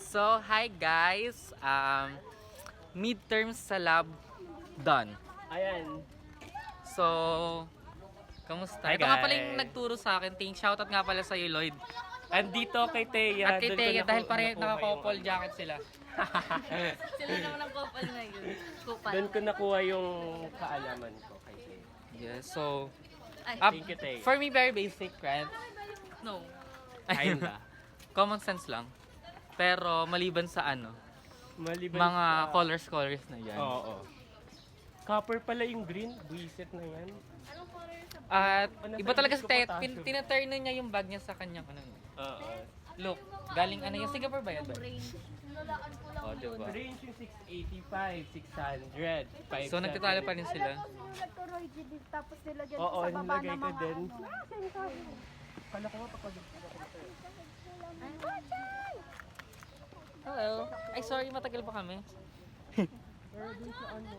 So, hi guys. Midterms sa lab done. Ayan. So, kamusta? Hi, Ito nga pala guys. yung nagturo sa akin. Shoutout nga pala sa iyo, Lloyd. Andito kay Teya. At kay doon ko Tega dahil naku- pare nakuha naka-couple yung- jacket sila. Sila naman ang couple na yun. Kupal. Doon ko nakuha yung kaalaman ko kay Teya. Yes, so Ay, Thank you, Tega. for me very basic, right? no. Kinda. Common sense lang. Pero maliban sa ano, Maliban mga sa- colors na yan. Oo. Copper pala yung green. Buisit na yan. At Nasa iba talaga English sa ko potassium. tinaturn niya yung bag niya sa kanyang ano. Oo. Look, galing ano yung Singapore ba yan? ba? Range. Nulaan ko lang Oh, yun. diba? Range yung 685, 600, 570. So nagtatalo pa rin sila. Alam mo, sinulat ko Roy G. Tapos nilagyan Oo, ko sa baba nilagay ng ko mga din. ano. Kala ko nga kapag... Hello. Ay, sorry, matagal pa kami. Pero dun sa ano...